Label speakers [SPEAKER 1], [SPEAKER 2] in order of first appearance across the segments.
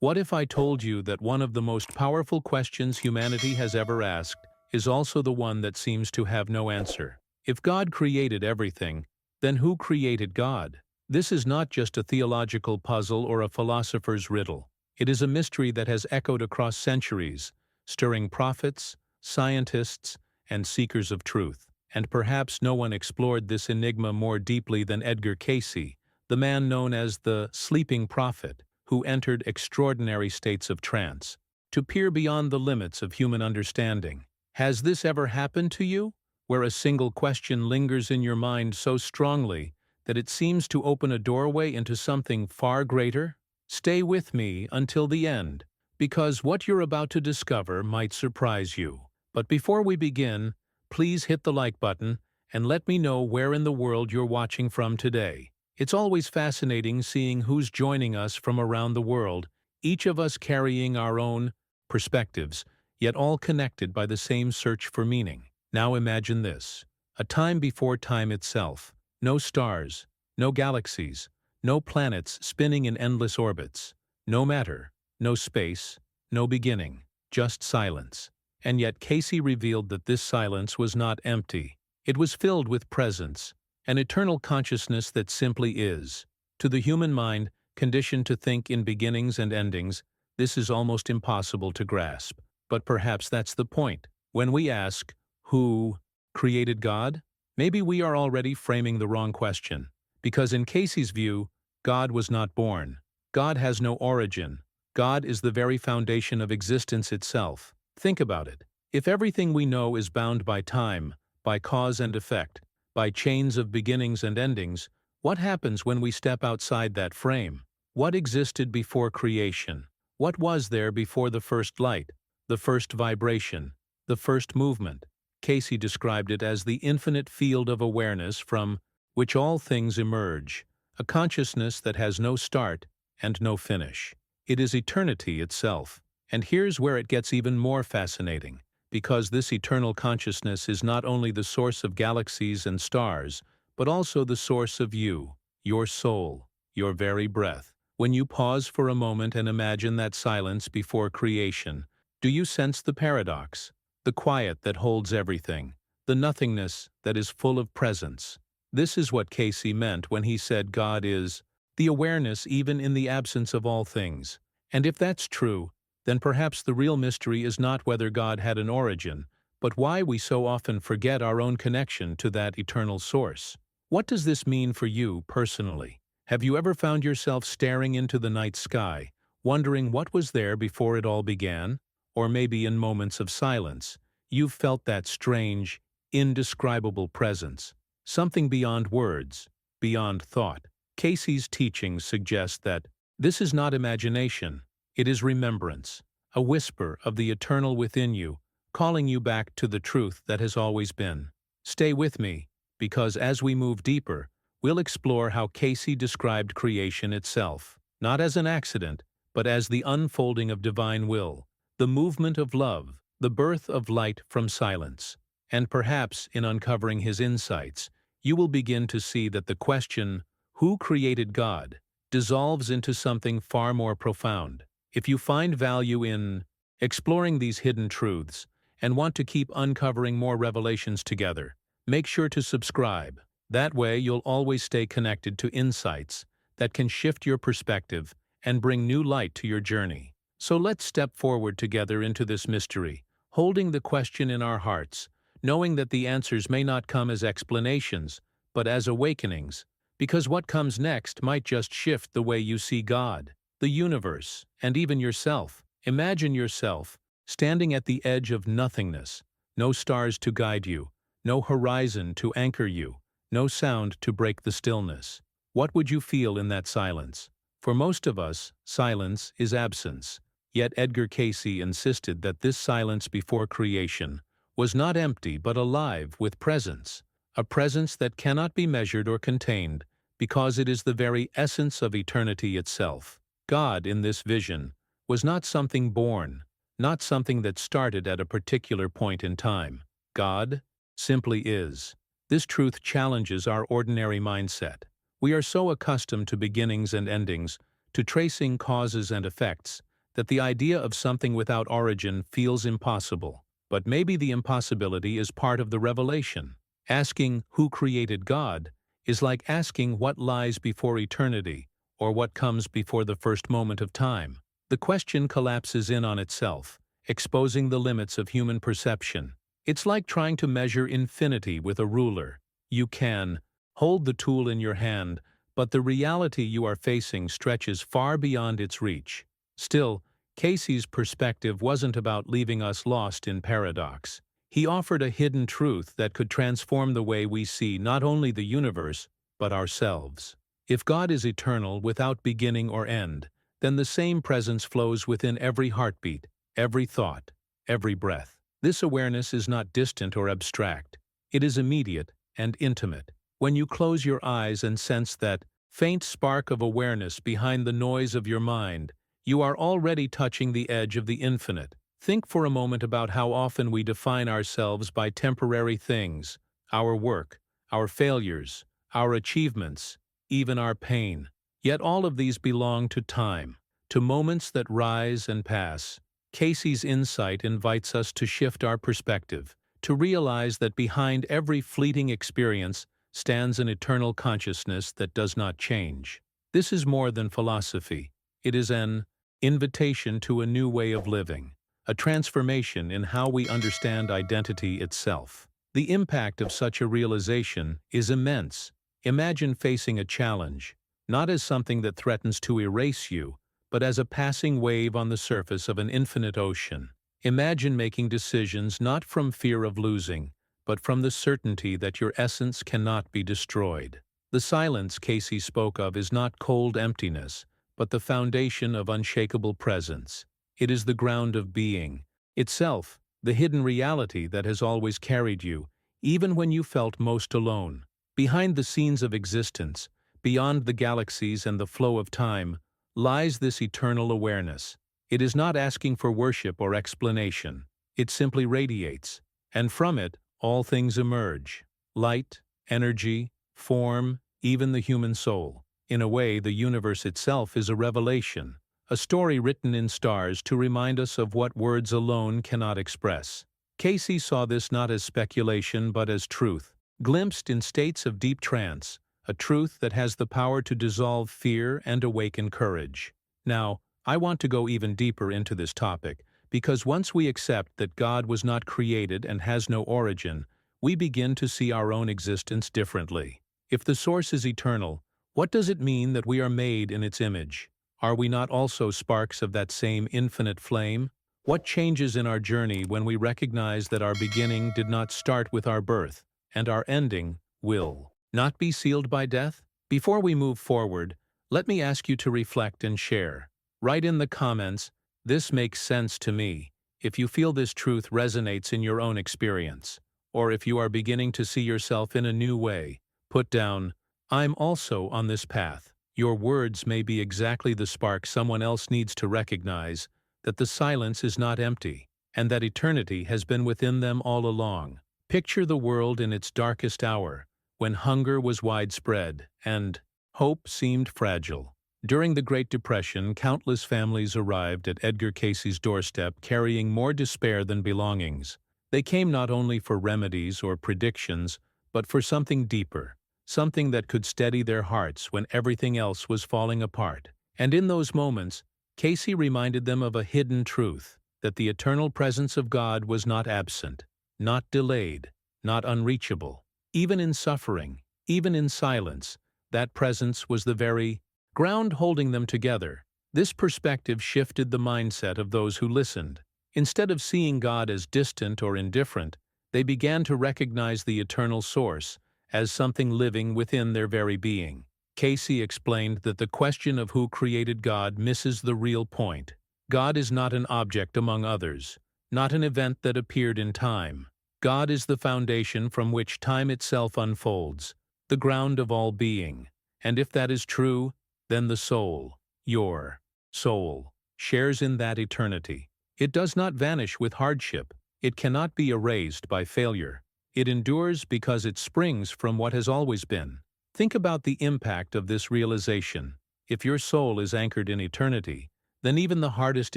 [SPEAKER 1] What if I told you that one of the most powerful questions humanity has ever asked is also the one that seems to have no answer? If God created everything, then who created God? This is not just a theological puzzle or a philosopher's riddle. It is a mystery that has echoed across centuries, stirring prophets, scientists, and seekers of truth. And perhaps no one explored this enigma more deeply than Edgar Cayce, the man known as the sleeping prophet, who entered extraordinary states of trance to peer beyond the limits of human understanding. Has this ever happened to you, where a single question lingers in your mind so strongly that it seems to open a doorway into something far greater? Stay with me until the end, because what you're about to discover might surprise you. But before we begin, please hit the like button and let me know where in the world you're watching from today. It's always fascinating seeing who's joining us from around the world, each of us carrying our own perspectives, yet all connected by the same search for meaning. Now imagine this: a time before time itself. No stars, no galaxies, no planets spinning in endless orbits, no matter, no space, no beginning, just silence. And yet Cayce revealed that this silence was not empty. It was filled with presence, an eternal consciousness that simply is. To the human mind, conditioned to think in beginnings and endings, this is almost impossible to grasp. But perhaps that's the point. When we ask, who created God? Maybe we are already framing the wrong question. Because in Cayce's view, God was not born. God has no origin. God is the very foundation of existence itself. Think about it. If everything we know is bound by time, by cause and effect, by chains of beginnings and endings, what happens when we step outside that frame? What existed before creation? What was there before the first light, the first vibration, the first movement? Cayce described it as the infinite field of awareness from which all things emerge, a consciousness that has no start and no finish. It is eternity itself. And here's where it gets even more fascinating, because this eternal consciousness is not only the source of galaxies and stars, but also the source of you, your soul, your very breath. When you pause for a moment and imagine that silence before creation, do you sense the paradox? The quiet that holds everything, the nothingness that is full of presence. This is what Cayce meant when he said God is the awareness even in the absence of all things. And if that's true, then perhaps the real mystery is not whether God had an origin, but why we so often forget our own connection to that eternal source. What does this mean for you personally? Have you ever found yourself staring into the night sky, wondering what was there before it all began? Or maybe in moments of silence, you've felt that strange, indescribable presence, something beyond words, beyond thought. Cayce's teachings suggest that this is not imagination, it is remembrance, a whisper of the eternal within you, calling you back to the truth that has always been. Stay with me, because as we move deeper, we'll explore how Cayce described creation itself, not as an accident, but as the unfolding of divine will, the movement of love, the birth of light from silence. And perhaps in uncovering his insights, you will begin to see that the question, who created God, dissolves into something far more profound. If you find value in exploring these hidden truths and want to keep uncovering more revelations together, make sure to subscribe. That way you'll always stay connected to insights that can shift your perspective and bring new light to your journey. So let's step forward together into this mystery, holding the question in our hearts, knowing that the answers may not come as explanations, but as awakenings, because what comes next might just shift the way you see God, the universe, and even yourself. Imagine yourself standing at the edge of nothingness, no stars to guide you, no horizon to anchor you, no sound to break the stillness. What would you feel in that silence? For most of us, silence is absence. Yet Edgar Cayce insisted that this silence before creation was not empty but alive with presence, a presence that cannot be measured or contained because it is the very essence of eternity itself. God, in this vision, was not something born, not something that started at a particular point in time. God simply is. This truth challenges our ordinary mindset. We are so accustomed to beginnings and endings, to tracing causes and effects, that the idea of something without origin feels impossible. But maybe the impossibility is part of the revelation. Asking who created God is like asking what lies before eternity, or what comes before the first moment of time. The question collapses in on itself, exposing the limits of human perception. It's like trying to measure infinity with a ruler. You can hold the tool in your hand, but the reality you are facing stretches far beyond its reach. Still, Cayce's perspective wasn't about leaving us lost in paradox. He offered a hidden truth that could transform the way we see not only the universe, but ourselves. If God is eternal without beginning or end, then the same presence flows within every heartbeat, every thought, every breath. This awareness is not distant or abstract. It is immediate and intimate. When you close your eyes and sense that faint spark of awareness behind the noise of your mind, you are already touching the edge of the infinite. Think for a moment about how often we define ourselves by temporary things, our work, our failures, our achievements, even our pain. Yet all of these belong to time, to moments that rise and pass. Cayce's insight invites us to shift our perspective, to realize that behind every fleeting experience stands an eternal consciousness that does not change. This is more than philosophy. It is an invitation to a new way of living, a transformation in how we understand identity itself. The impact of such a realization is immense. Imagine facing a challenge, not as something that threatens to erase you, but as a passing wave on the surface of an infinite ocean. Imagine making decisions not from fear of losing, but from the certainty that your essence cannot be destroyed. The silence Cayce spoke of is not cold emptiness, but the foundation of unshakable presence. It is the ground of being, itself, the hidden reality that has always carried you, even when you felt most alone. Behind the scenes of existence, beyond the galaxies and the flow of time, lies this eternal awareness. It is not asking for worship or explanation. It simply radiates, and from it, all things emerge. Light, energy, form, even the human soul. In a way, the universe itself is a revelation, a story written in stars to remind us of what words alone cannot express. Cayce saw this not as speculation but as truth, glimpsed in states of deep trance, a truth that has the power to dissolve fear and awaken courage. Now, I want to go even deeper into this topic, because once we accept that God was not created and has no origin, we begin to see our own existence differently. If the source is eternal, what does it mean that we are made in its image? Are we not also sparks of that same infinite flame? What changes in our journey when we recognize that our beginning did not start with our birth, and our ending will not be sealed by death? Before we move forward, let me ask you to reflect and share. Write in the comments, "This makes sense to me," if you feel this truth resonates in your own experience, or if you are beginning to see yourself in a new way. Put down, "I'm also on this path." Your words may be exactly the spark someone else needs to recognize that the silence is not empty, and that eternity has been within them all along. Picture the world in its darkest hour, when hunger was widespread and hope seemed fragile. During the Great Depression, countless families arrived at Edgar Cayce's doorstep carrying more despair than belongings. They came not only for remedies or predictions, but for something deeper, something that could steady their hearts when everything else was falling apart. And in those moments, Cayce reminded them of a hidden truth, that the eternal presence of God was not absent, not delayed, not unreachable. Even in suffering, even in silence, that presence was the very ground holding them together. This perspective shifted the mindset of those who listened. Instead of seeing God as distant or indifferent, they began to recognize the eternal source as something living within their very being. Cayce explained that the question of who created God misses the real point. God is not an object among others, not an event that appeared in time. God is the foundation from which time itself unfolds, the ground of all being. And if that is true, then the soul, your soul, shares in that eternity. It does not vanish with hardship. It cannot be erased by failure. It endures because it springs from what has always been. Think about the impact of this realization. If your soul is anchored in eternity, then even the hardest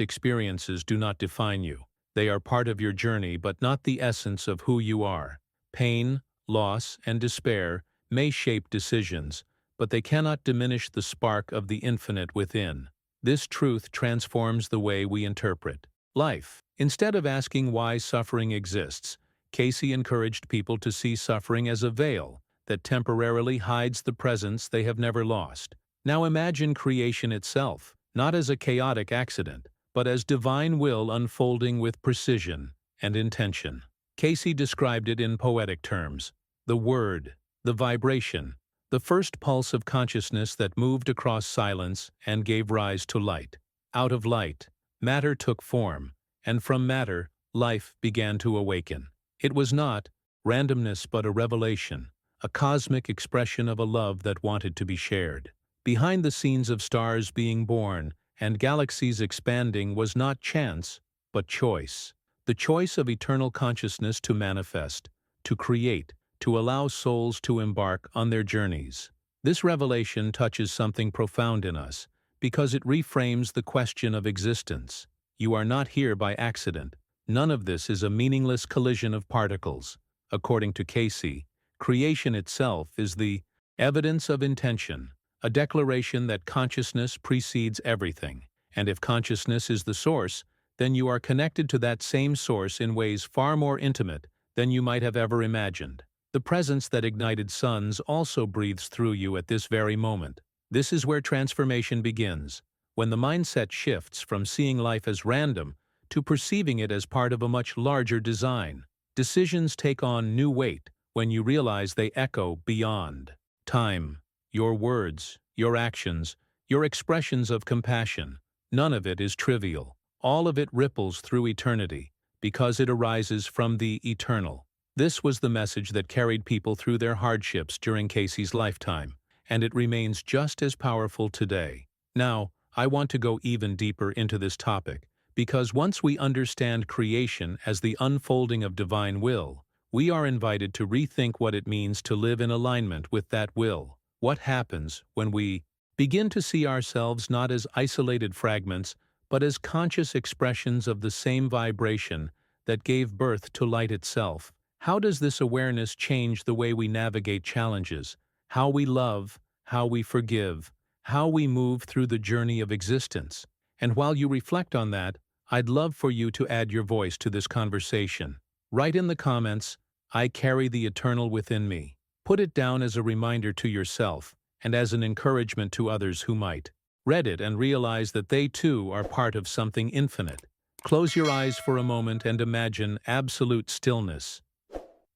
[SPEAKER 1] experiences do not define you. They are part of your journey but not the essence of who you are. Pain, loss, and despair may shape decisions, but they cannot diminish the spark of the infinite within. This truth transforms the way we interpret life. Instead of asking why suffering exists, Cayce encouraged people to see suffering as a veil that temporarily hides the presence they have never lost. Now imagine creation itself, not as a chaotic accident, but as divine will unfolding with precision and intention. Cayce described it in poetic terms: the word, the vibration, the first pulse of consciousness that moved across silence and gave rise to light. Out of light, matter took form, and from matter, life began to awaken. It was not randomness but a revelation, a cosmic expression of a love that wanted to be shared. Behind the scenes of stars being born and galaxies expanding was not chance, but choice. The choice of eternal consciousness to manifest, to create, to allow souls to embark on their journeys. This revelation touches something profound in us, because it reframes the question of existence. You are not here by accident. None of this is a meaningless collision of particles. According to Cayce, creation itself is the evidence of intention, a declaration that consciousness precedes everything. And if consciousness is the source, then you are connected to that same source in ways far more intimate than you might have ever imagined. The presence that ignited suns also breathes through you at this very moment. This is where transformation begins, when the mindset shifts from seeing life as random to perceiving it as part of a much larger design. Decisions take on new weight when you realize they echo beyond time. Your words, your actions, your expressions of compassion, none of it is trivial. All of it ripples through eternity, because it arises from the eternal. This was the message that carried people through their hardships during Cayce's lifetime, and it remains just as powerful today. Now, I want to go even deeper into this topic, because once we understand creation as the unfolding of divine will, we are invited to rethink what it means to live in alignment with that will. What happens when we begin to see ourselves not as isolated fragments, but as conscious expressions of the same vibration that gave birth to light itself? How does this awareness change the way we navigate challenges, how we love, how we forgive, how we move through the journey of existence? And while you reflect on that, I'd love for you to add your voice to this conversation. Write in the comments, "I carry the eternal within me." Put it down as a reminder to yourself and as an encouragement to others who might read it and realize that they too are part of something infinite. Close your eyes for a moment and imagine absolute stillness.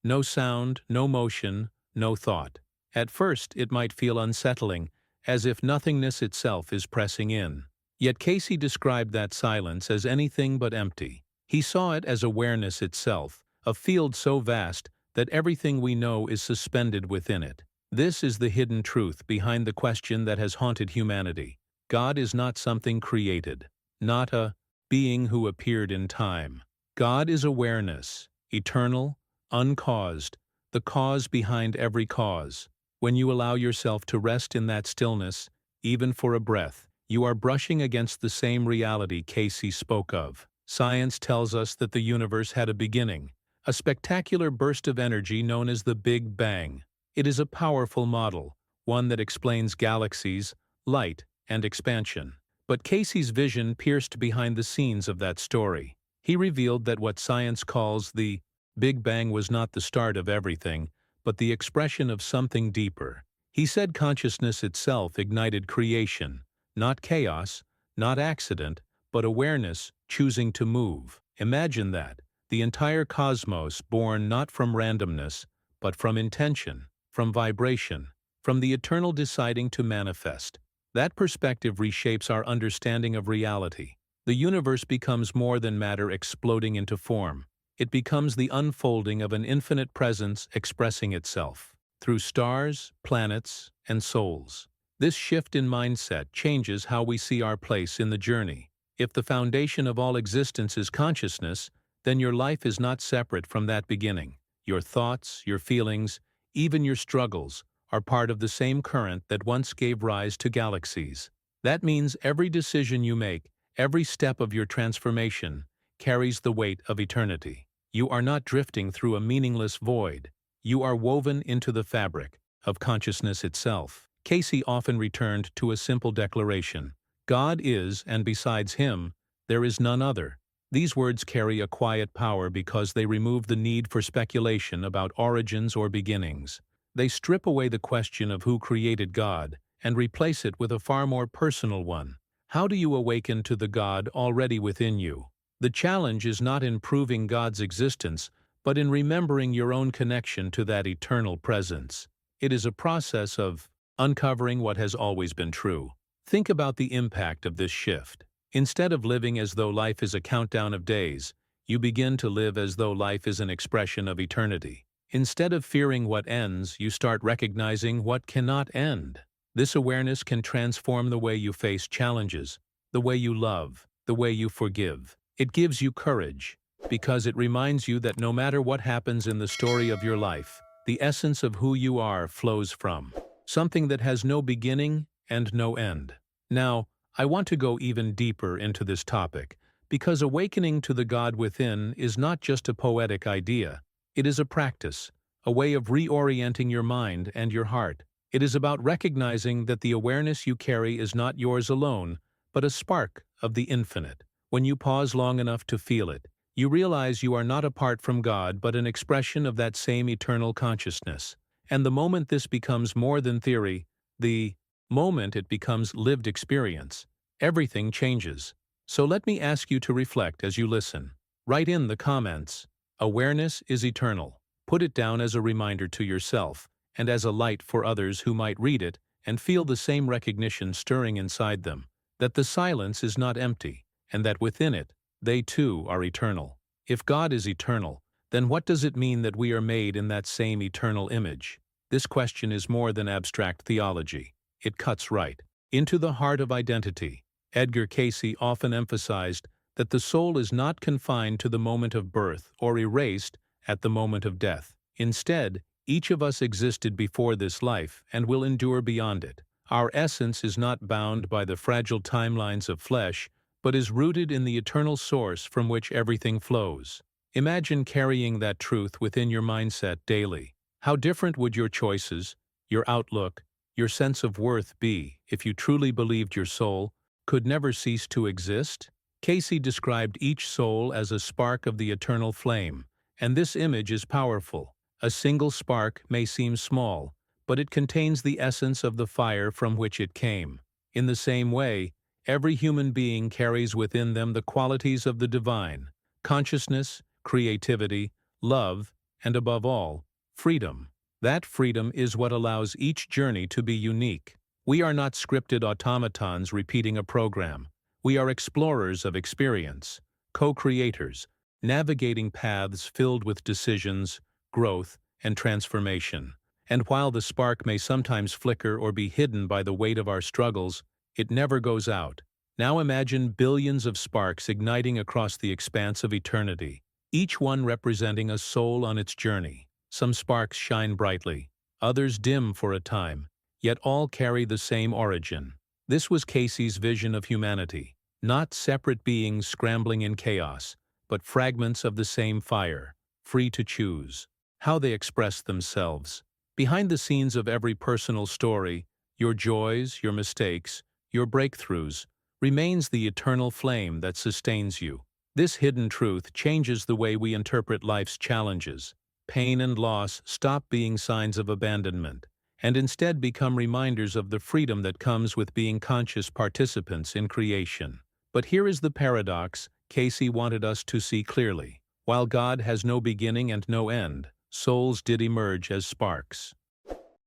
[SPEAKER 1] No sound, no motion, no thought. At first, it might feel unsettling, as if nothingness itself is pressing in. Yet Cayce described that silence as anything but empty. He saw it as awareness itself, a field so vast that everything we know is suspended within it. This is the hidden truth behind the question that has haunted humanity. God is not something created, not a being who appeared in time. God is awareness, eternal, uncaused, the cause behind every cause. When you allow yourself to rest in that stillness, even for a breath, you are brushing against the same reality Cayce spoke of. Science tells us that the universe had a beginning, a spectacular burst of energy known as the Big Bang. It is a powerful model, one that explains galaxies, light, and expansion. But Cayce's vision pierced behind the scenes of that story. He revealed that what science calls the Big Bang was not the start of everything, but the expression of something deeper. He said consciousness itself ignited creation, not chaos, not accident, but awareness choosing to move. Imagine that, the entire cosmos born not from randomness, but from intention, from vibration, from the eternal deciding to manifest. That perspective reshapes our understanding of reality. The universe becomes more than matter exploding into form. It becomes the unfolding of an infinite presence expressing itself through stars, planets, and souls. This shift in mindset changes how we see our place in the journey. If the foundation of all existence is consciousness, then your life is not separate from that beginning. Your thoughts, your feelings, even your struggles are part of the same current that once gave rise to galaxies. That means every decision you make, Every step of your transformation carries the weight of eternity. You are not drifting through a meaningless void. You are woven into the fabric of consciousness itself. Cayce often returned to a simple declaration: God is, and besides him, there is none other. These words carry a quiet power because they remove the need for speculation about origins or beginnings. They strip away the question of who created God and replace it with a far more personal one. How do you awaken to the God already within you? The challenge is not in proving God's existence, but in remembering your own connection to that eternal presence. It is a process of uncovering what has always been true. Think about the impact of this shift. Instead of living as though life is a countdown of days, you begin to live as though life is an expression of eternity. Instead of fearing what ends, you start recognizing what cannot end. This awareness can transform the way you face challenges, the way you love, the way you forgive. It gives you courage, because it reminds you that no matter what happens in the story of your life, the essence of who you are flows from something that has no beginning and no end. Now, I want to go even deeper into this topic, because awakening to the God within is not just a poetic idea. It is a practice, a way of reorienting your mind and your heart. It is about recognizing that the awareness you carry is not yours alone, but a spark of the infinite. When you pause long enough to feel it, you realize you are not apart from God but an expression of that same eternal consciousness. And the moment this becomes more than theory, the moment it becomes lived experience, everything changes. So let me ask you to reflect as you listen. Write in the comments, "Awareness is eternal." Put it down as a reminder to yourself, and as a light for others who might read it and feel the same recognition stirring inside them, that the silence is not empty, and that within it, they too are eternal. If God is eternal, then what does it mean that we are made in that same eternal image? This question is more than abstract theology. It cuts right into the heart of identity. Edgar Cayce often emphasized that the soul is not confined to the moment of birth or erased at the moment of death. Instead, each of us existed before this life and will endure beyond it. Our essence is not bound by the fragile timelines of flesh, but is rooted in the eternal source from which everything flows. Imagine carrying that truth within your mindset daily. How different would your choices, your outlook, your sense of worth be if you truly believed your soul could never cease to exist? Cayce described each soul as a spark of the eternal flame, and this image is powerful. A single spark may seem small, but it contains the essence of the fire from which it came. In the same way, every human being carries within them the qualities of the divine: consciousness, creativity, love, and above all, freedom. That freedom is what allows each journey to be unique. We are not scripted automatons repeating a program. We are explorers of experience, co-creators, navigating paths filled with decisions, growth, and transformation. And while the spark may sometimes flicker or be hidden by the weight of our struggles, it never goes out. Now imagine billions of sparks igniting across the expanse of eternity, each one representing a soul on its journey. Some sparks shine brightly, others dim for a time, yet all carry the same origin. This was Cayce's vision of humanity, not separate beings scrambling in chaos, but fragments of the same fire, free to choose how they express themselves. Behind the scenes of every personal story, your joys, your mistakes, your breakthroughs, remains the eternal flame that sustains you. This hidden truth changes the way we interpret life's challenges. Pain and loss stop being signs of abandonment, and instead become reminders of the freedom that comes with being conscious participants in creation. But here is the paradox Cayce wanted us to see clearly. While God has no beginning and no end, souls did emerge as sparks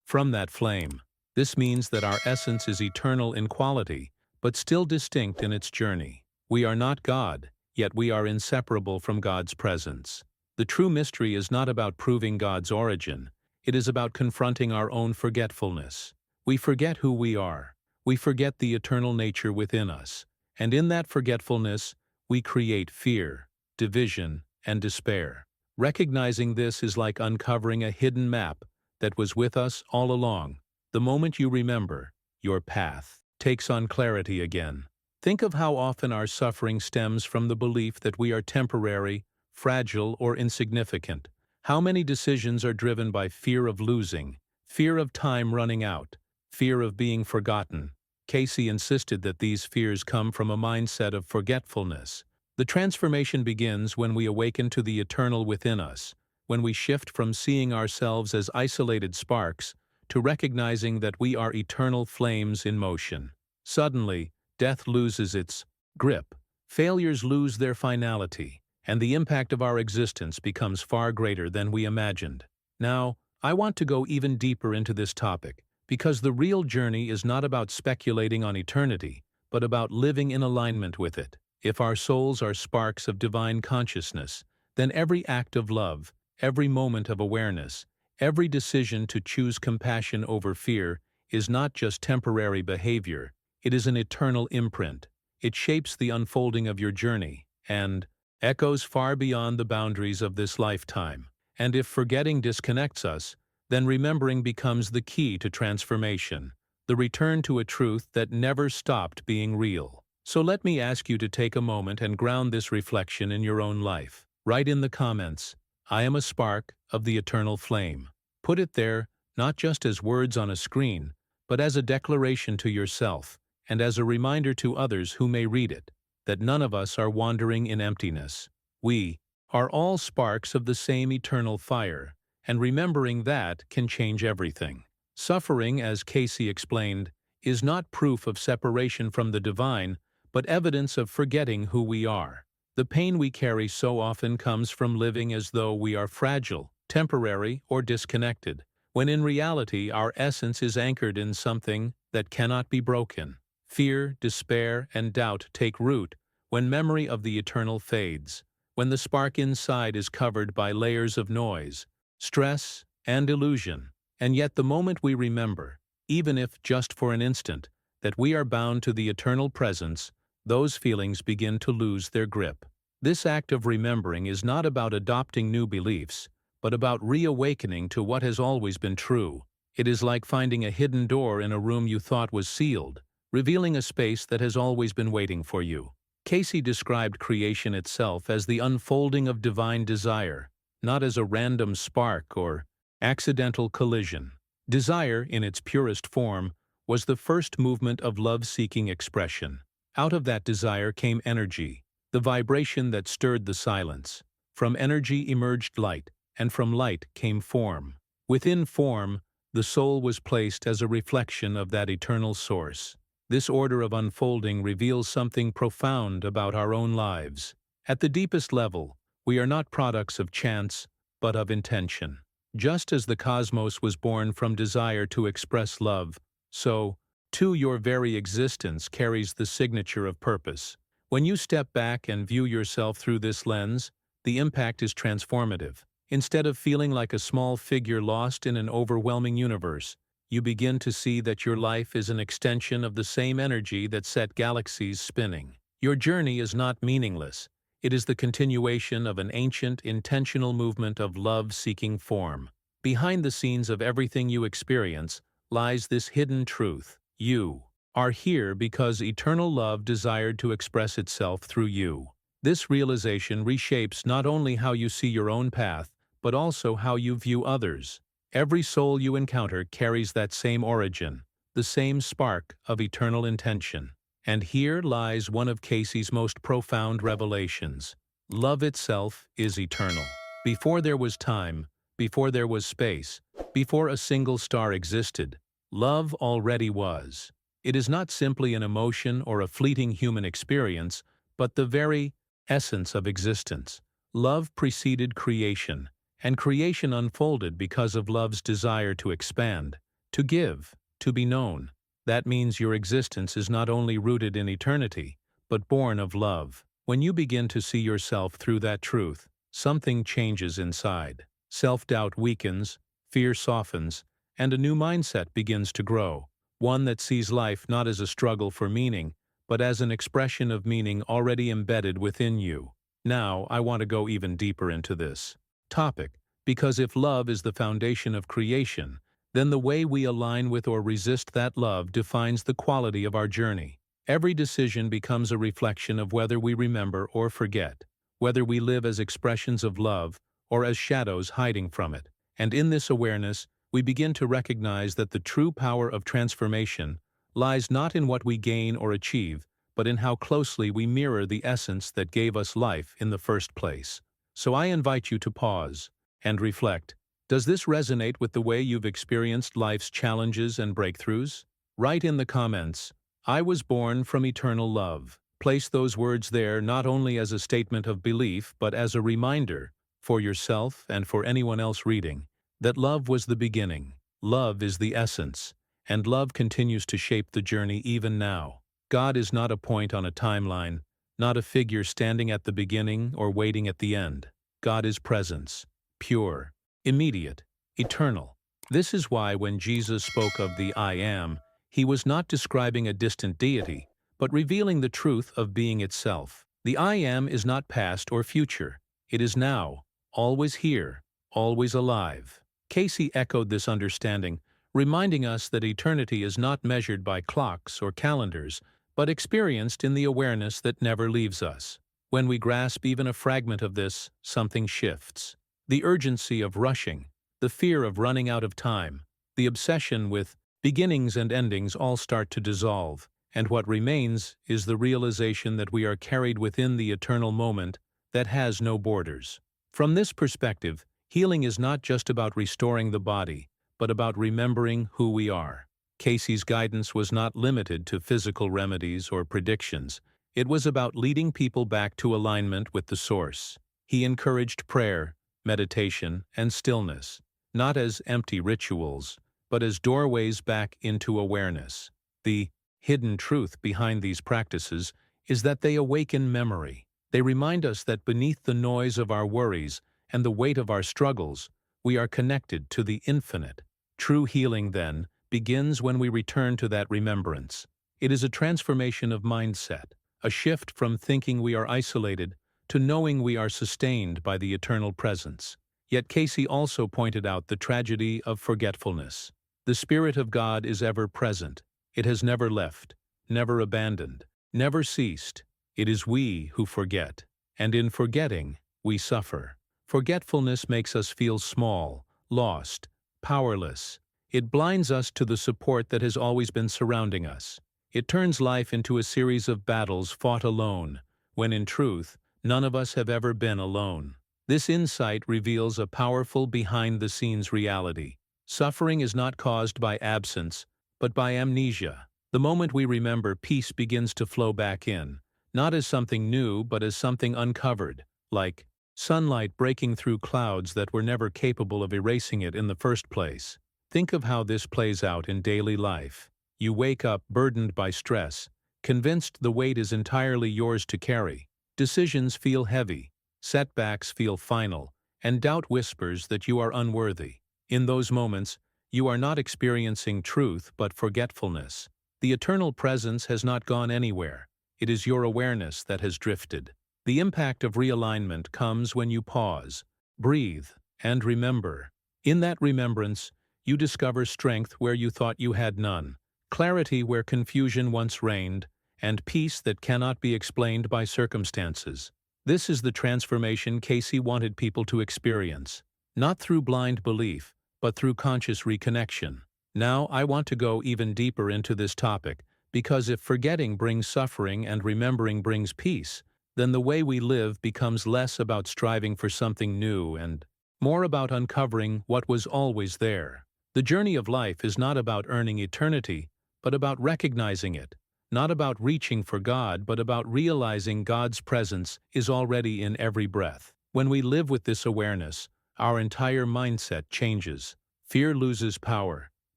[SPEAKER 1] from that flame. This means that our essence is eternal in quality, but still distinct in its journey. We are not God, yet we are inseparable from God's presence. The true mystery is not about proving God's origin. It is about confronting our own forgetfulness. We forget who we are. We forget the eternal nature within us. And in that forgetfulness, we create fear, division, and despair. Recognizing this is like uncovering a hidden map that was with us all along. The moment you remember, your path takes on clarity again. Think of how often our suffering stems from the belief that we are temporary, fragile, or insignificant. How many decisions are driven by fear of losing, fear of time running out, fear of being forgotten? Cayce insisted that these fears come from a mindset of forgetfulness. The transformation begins when we awaken to the eternal within us, when we shift from seeing ourselves as isolated sparks to recognizing that we are eternal flames in motion. Suddenly, death loses its grip, failures lose their finality, and the impact of our existence becomes far greater than we imagined. Now, I want to go even deeper into this topic, because the real journey is not about speculating on eternity, but about living in alignment with it. If our souls are sparks of divine consciousness, then every act of love, every moment of awareness, every decision to choose compassion over fear is not just temporary behavior, it is an eternal imprint. It shapes the unfolding of your journey and echoes far beyond the boundaries of this lifetime. And if forgetting disconnects us, then remembering becomes the key to transformation, the return to a truth that never stopped being real. So let me ask you to take a moment and ground this reflection in your own life. Write in the comments, "I am a spark of the eternal flame." Put it there, not just as words on a screen, but as a declaration to yourself, and as a reminder to others who may read it, that none of us are wandering in emptiness. We are all sparks of the same eternal fire, and remembering that can change everything. Suffering, as Cayce explained, is not proof of separation from the divine, but evidence of forgetting who we are. The pain we carry so often comes from living as though we are fragile, temporary, or disconnected, when in reality our essence is anchored in something that cannot be broken. Fear, despair, and doubt take root when memory of the eternal fades, when the spark inside is covered by layers of noise, stress, and illusion. And yet the moment we remember, even if just for an instant, that we are bound to the eternal presence, those feelings begin to lose their grip. This act of remembering is not about adopting new beliefs, but about reawakening to what has always been true. It is like finding a hidden door in a room you thought was sealed, revealing a space that has always been waiting for you. Cayce described creation itself as the unfolding of divine desire, not as a random spark or accidental collision. Desire, in its purest form, was the first movement of love-seeking expression. Out of that desire came energy, the vibration that stirred the silence. From energy emerged light, and from light came form. Within form, the soul was placed as a reflection of that eternal source. This order of unfolding reveals something profound about our own lives. At the deepest level, we are not products of chance, but of intention. Just as the cosmos was born from desire to express love, so, too, your very existence carries the signature of purpose. When you step back and view yourself through this lens, the impact is transformative. Instead of feeling like a small figure lost in an overwhelming universe, you begin to see that your life is an extension of the same energy that set galaxies spinning. Your journey is not meaningless. It is the continuation of an ancient, intentional movement of love-seeking form. Behind the scenes of everything you experience lies this hidden truth. You are here because eternal love desired to express itself through you. This realization reshapes not only how you see your own path, but also how you view others. Every soul you encounter carries that same origin, the same spark of eternal intention. And here lies one of Cayce's most profound revelations. Love itself is eternal. Before there was time, before there was space, before a single star existed, love already was. It is not simply an emotion or a fleeting human experience, but the very essence of existence. Love preceded creation, and creation unfolded because of love's desire to expand, to give, to be known. That means your existence is not only rooted in eternity, but born of love. When you begin to see yourself through that truth, something changes inside. Self-doubt weakens, fear softens, and a new mindset begins to grow. One that sees life not as a struggle for meaning, but as an expression of meaning already embedded within you. Now, I want to go even deeper into this topic, because if love is the foundation of creation, then the way we align with or resist that love defines the quality of our journey. Every decision becomes a reflection of whether we remember or forget, whether we live as expressions of love or as shadows hiding from it. And in this awareness, we begin to recognize that the true power of transformation lies not in what we gain or achieve, but in how closely we mirror the essence that gave us life in the first place. So I invite you to pause and reflect. Does this resonate with the way you've experienced life's challenges and breakthroughs? Write in the comments, "I was born from eternal love." Place those words there not only as a statement of belief, but as a reminder, for yourself and for anyone else reading, that love was the beginning, love is the essence, and love continues to shape the journey even now. God is not a point on a timeline, not a figure standing at the beginning or waiting at the end. God is presence, pure, immediate, eternal. This is why when Jesus spoke of the I Am, he was not describing a distant deity, but revealing the truth of being itself. The I Am is not past or future. It is now, always here, always alive. Cayce echoed this understanding, reminding us that eternity is not measured by clocks or calendars, but experienced in the awareness that never leaves us. When we grasp even a fragment of this, something shifts. The urgency of rushing, the fear of running out of time, the obsession with beginnings and endings all start to dissolve, and what remains is the realization that we are carried within the eternal moment that has no borders. From this perspective, healing is not just about restoring the body, but about remembering who we are. Cayce's guidance was not limited to physical remedies or predictions. It was about leading people back to alignment with the source. He encouraged prayer, meditation, and stillness, not as empty rituals, but as doorways back into awareness. The hidden truth behind these practices is that they awaken memory. They remind us that beneath the noise of our worries and the weight of our struggles, we are connected to the infinite. True healing, then, begins when we return to that remembrance. It is a transformation of mindset, a shift from thinking we are isolated to knowing we are sustained by the eternal presence. Yet Cayce also pointed out the tragedy of forgetfulness. The Spirit of God is ever present. It has never left, never abandoned, never ceased. It is we who forget, and in forgetting, we suffer. Forgetfulness makes us feel small, lost, powerless. It blinds us to the support that has always been surrounding us. It turns life into a series of battles fought alone, when in truth, none of us have ever been alone. This insight reveals a powerful behind-the-scenes reality. Suffering is not caused by absence, but by amnesia. The moment we remember, peace begins to flow back in, not as something new, but as something uncovered, like sunlight breaking through clouds that were never capable of erasing it in the first place. Think of how this plays out in daily life. You wake up burdened by stress, convinced the weight is entirely yours to carry. Decisions feel heavy, setbacks feel final, and doubt whispers that you are unworthy. In those moments, you are not experiencing truth but forgetfulness. The eternal presence has not gone anywhere. It is your awareness that has drifted. The impact of realignment comes when you pause, breathe, and remember. In that remembrance, you discover strength where you thought you had none, clarity where confusion once reigned, and peace that cannot be explained by circumstances. This is the transformation Cayce wanted people to experience, not through blind belief, but through conscious reconnection. Now I want to go even deeper into this topic, because if forgetting brings suffering and remembering brings peace, then the way we live becomes less about striving for something new and more about uncovering what was always there. The journey of life is not about earning eternity, but about recognizing it, not about reaching for God, but about realizing God's presence is already in every breath. When we live with this awareness, our entire mindset changes. Fear loses power.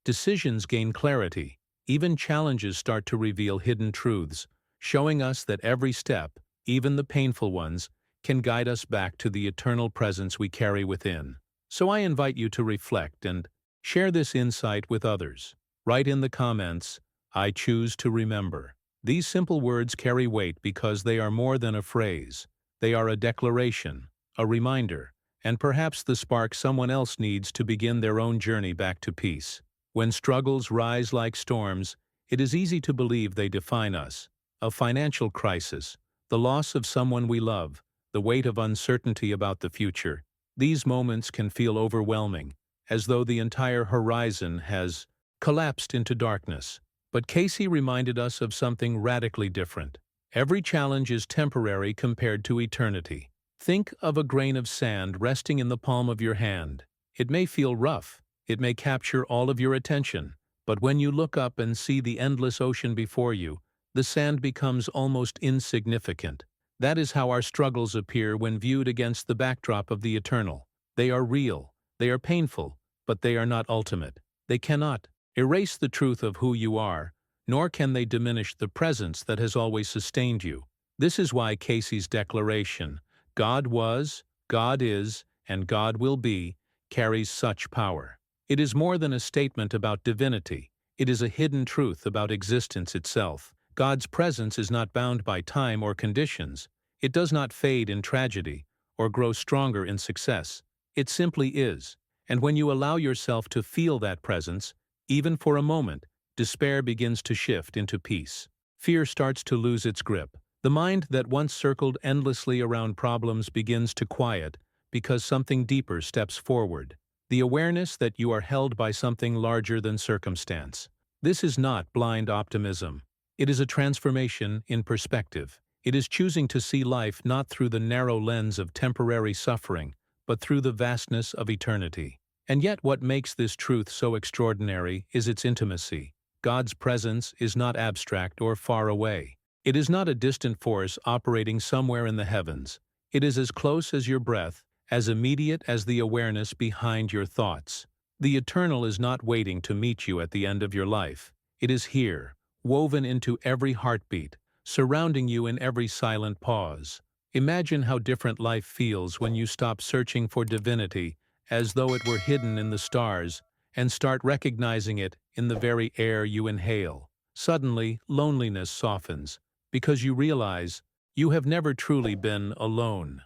[SPEAKER 1] Decisions gain clarity. Even challenges start to reveal hidden truths, showing us that every step, even the painful ones, can guide us back to the eternal presence we carry within. So I invite you to reflect and share this insight with others. Write in the comments, "I choose to remember." These simple words carry weight because they are more than a phrase. They are a declaration, a reminder, and perhaps the spark someone else needs to begin their own journey back to peace. When struggles rise like storms, it is easy to believe they define us, a financial crisis, the loss of someone we love, the weight of uncertainty about the future. These moments can feel overwhelming, as though the entire horizon has collapsed into darkness. But Cayce reminded us of something radically different. Every challenge is temporary compared to eternity. Think of a grain of sand resting in the palm of your hand. It may feel rough, it may capture all of your attention, but when you look up and see the endless ocean before you, the sand becomes almost insignificant. That is how our struggles appear when viewed against the backdrop of the eternal. They are real, they are painful, but they are not ultimate. They cannot erase the truth of who you are, nor can they diminish the presence that has always sustained you. This is why Cayce's declaration, "God was, God is, and God will be," carries such power. It is more than a statement about divinity. It is a hidden truth about existence itself. God's presence is not bound by time or conditions. It does not fade in tragedy or grow stronger in success. It simply is. And when you allow yourself to feel that presence, even for a moment, despair begins to shift into peace. Fear starts to lose its grip. The mind that once circled endlessly around problems begins to quiet because something deeper steps forward. The awareness that you are held by something larger than circumstance. This is not blind optimism. It is a transformation in perspective. It is choosing to see life not through the narrow lens of temporary suffering, but through the vastness of eternity. And yet what makes this truth so extraordinary is its intimacy. God's presence is not abstract or far away. It is not a distant force operating somewhere in the heavens. It is as close as your breath, as immediate as the awareness behind your thoughts. The eternal is not waiting to meet you at the end of your life. It is here, woven into every heartbeat, surrounding you in every silent pause. Imagine how different life feels when you stop searching for divinity as though it were hidden in the stars, and start recognizing it in the very air you inhale. Suddenly, loneliness softens, because you realize you have never truly been alone.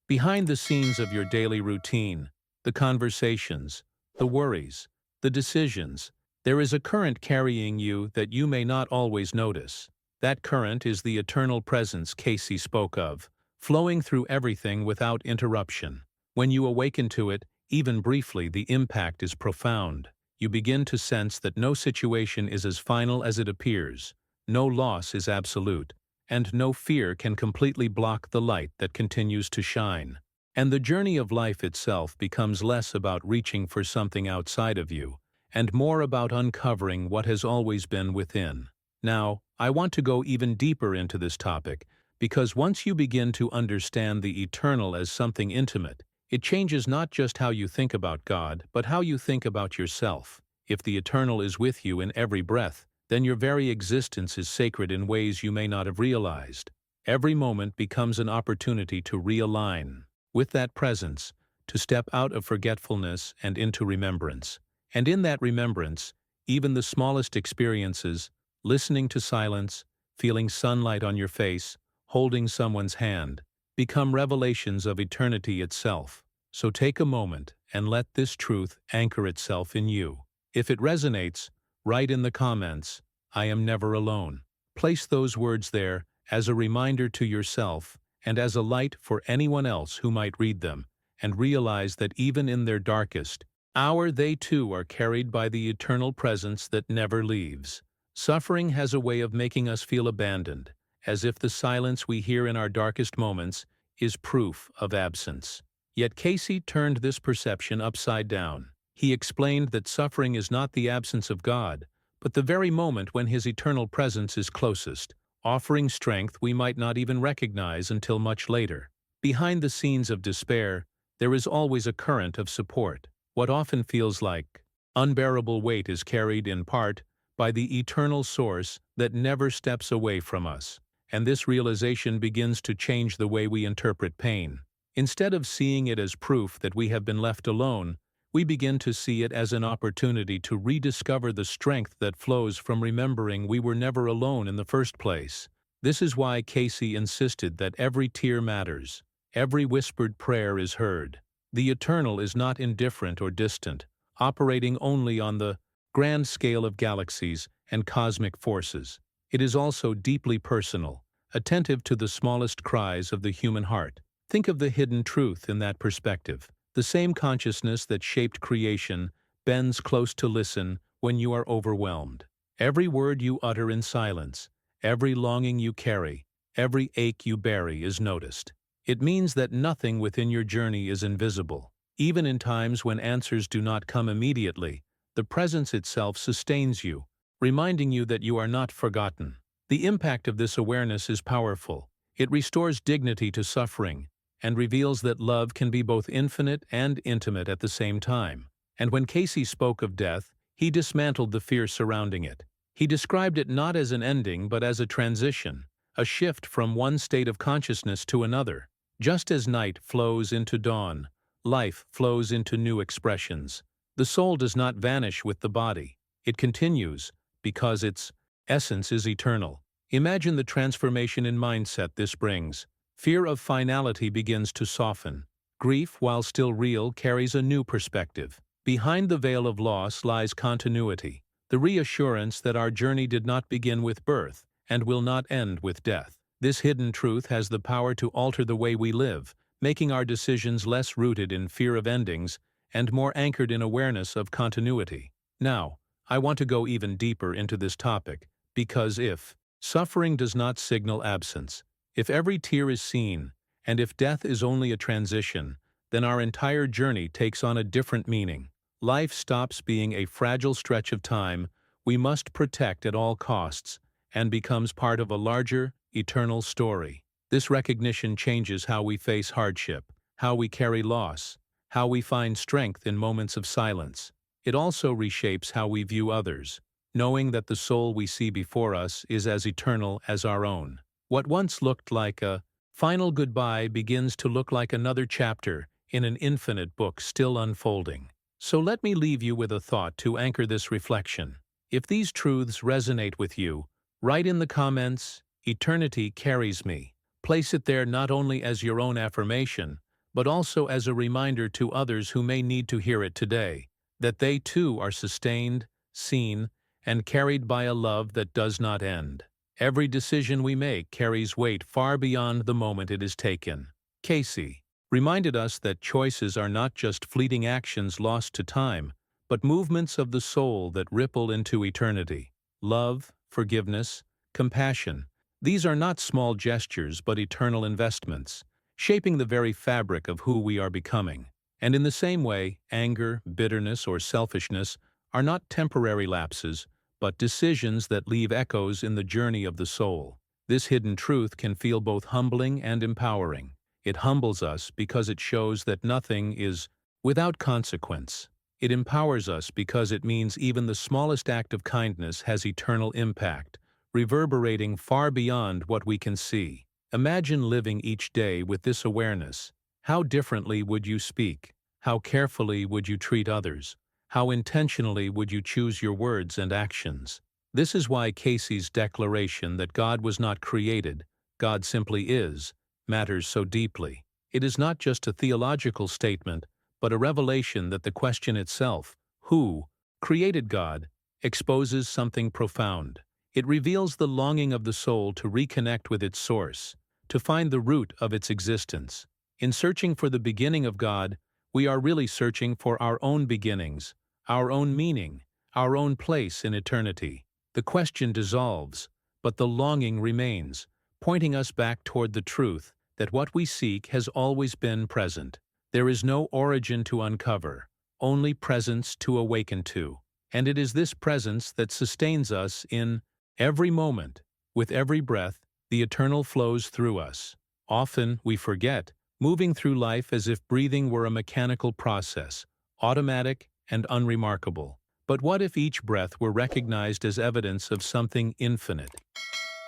[SPEAKER 1] Behind the scenes of your daily routine, the conversations, the worries, the decisions, there is a current carrying you that you may not always notice. That current is the eternal presence Cayce spoke of, flowing through everything without interruption. When you awaken to it, even briefly, the impact is profound. You begin to sense that no situation is as final as it appears, no loss is absolute, and no fear can completely block the light that continues to shine. And the journey of life itself becomes less about reaching for something outside of you, and more about uncovering what has always been within. Now, I want to go even deeper into this topic, because once you begin to understand the eternal as something intimate, it changes not just how you think about God, but how you think about yourself. If the eternal is with you in every breath, then your very existence is sacred in ways you may not have realized. Every moment becomes an opportunity to realign with that presence, to step out of forgetfulness and into remembrance. And in that remembrance, even the smallest experiences, listening to silence, feeling sunlight on your face, holding someone's hand, become revelations of eternity itself. So take a moment and let this truth anchor itself in you. If it resonates, write in the comments, "I am never alone." Place those words there as a reminder to yourself and as a light for anyone else who might read them, and realize that even in their darkest hour they too are carried by the eternal presence that never leaves. Suffering has a way of making us feel abandoned, as if the silence we hear in our darkest moments is proof of absence. Yet Cayce turned this perception upside down. He explained that suffering is not the absence of God, but the very moment when His eternal presence is closest, offering strength we might not even recognize until much later. Behind the scenes of despair, there is always a current of support. What often feels like unbearable weight is carried in part by the eternal source that never steps away from us. And this realization begins to change the way we interpret pain. Instead of seeing it as proof that we have been left alone, we begin to see it as an opportunity to rediscover the strength that flows from remembering we were never alone in the first place. This is why Cayce insisted that every tear matters, every whispered prayer is heard. The eternal is not indifferent or distant, operating only on the grand scale of galaxies and cosmic forces. it is also deeply personal, attentive to the smallest cries of the human heart. Think of the hidden truth in that perspective. The same consciousness that shaped creation bends close to listen when you are overwhelmed. Every word you utter in silence, every longing you carry, every ache you bury is noticed. It means that nothing within your journey is invisible. Even in times when answers do not come immediately, the presence itself sustains you, reminding you that you are not forgotten. The impact of this awareness is powerful. It restores dignity to suffering and reveals that love can be both infinite and intimate at the same time. And when Cayce spoke of death, he dismantled the fear surrounding it. He described it not as an ending but as a transition, a shift from one state of consciousness to another. Just as night flows into dawn, life flows into new expressions. The soul does not vanish with the body. It continues, because its essence is eternal. Imagine the transformation in mindset this brings. Fear of finality begins to soften. Grief, while still real, carries a new perspective. Behind the veil of loss lies continuity, the reassurance that our journey did not begin with birth and will not end with death. This hidden truth has the power to alter the way we live, making our decisions less rooted in fear of endings and more anchored in awareness of continuity. Now, I want to go even deeper into this topic, because if suffering does not signal absence, if every tear is seen, and if death is only a transition, then our entire journey takes on a different meaning. Life stops being a fragile stretch of time we must protect at all costs, and becomes part of a larger, eternal story. This recognition changes how we face hardship, how we carry loss, how we find strength in moments of silence. It also reshapes how we view others, knowing that the soul we see before us is as eternal as our own. What once looked like a final goodbye begins to look like another chapter in an infinite book still unfolding. So let me leave you with a thought to anchor this reflection. If these truths resonate with you, write in the comments, "Eternity carries me." Place it there not only as your own affirmation, but also as a reminder to others who may need to hear it today, that they too are sustained, seen, and carried by a love that does not end. Every decision we make carries weight far beyond the moment it is taken. Cayce reminded us that choices are not just fleeting actions lost to time, but movements of the soul that ripple into eternity. Love, forgiveness, compassion, these are not small gestures but eternal investments, shaping the very fabric of who we are becoming. And in the same way, anger, bitterness, or selfishness are not temporary lapses, but decisions that leave echoes in the journey of the soul. This hidden truth can feel both humbling and empowering. It humbles us because it shows that nothing is without consequence. It empowers us because it means even the smallest act of kindness has eternal impact, reverberating far beyond what we can see. Imagine living each day with this awareness. How differently would you speak? How carefully would you treat others? How intentionally would you choose your words and actions? This is why Cayce's declaration that God was not created, God simply is, matters so deeply. It is not just a theological statement, but a revelation that the question itself, who created God, exposes something profound. It reveals the longing of the soul to reconnect with its source, to find the root of its existence. In searching for the beginning of God, we are really searching for our own beginnings, our own meaning, our own place in eternity. The question dissolves, but the longing remains, pointing us back toward the truth that what we seek has always been present. There is no origin to uncover, only presence to awaken to. And it is this presence that sustains us in every moment. With every breath, the eternal flows through us. Often, we forget, moving through life as if breathing were a mechanical process, automatic and unremarkable. But what if each breath were recognized as evidence of something infinite?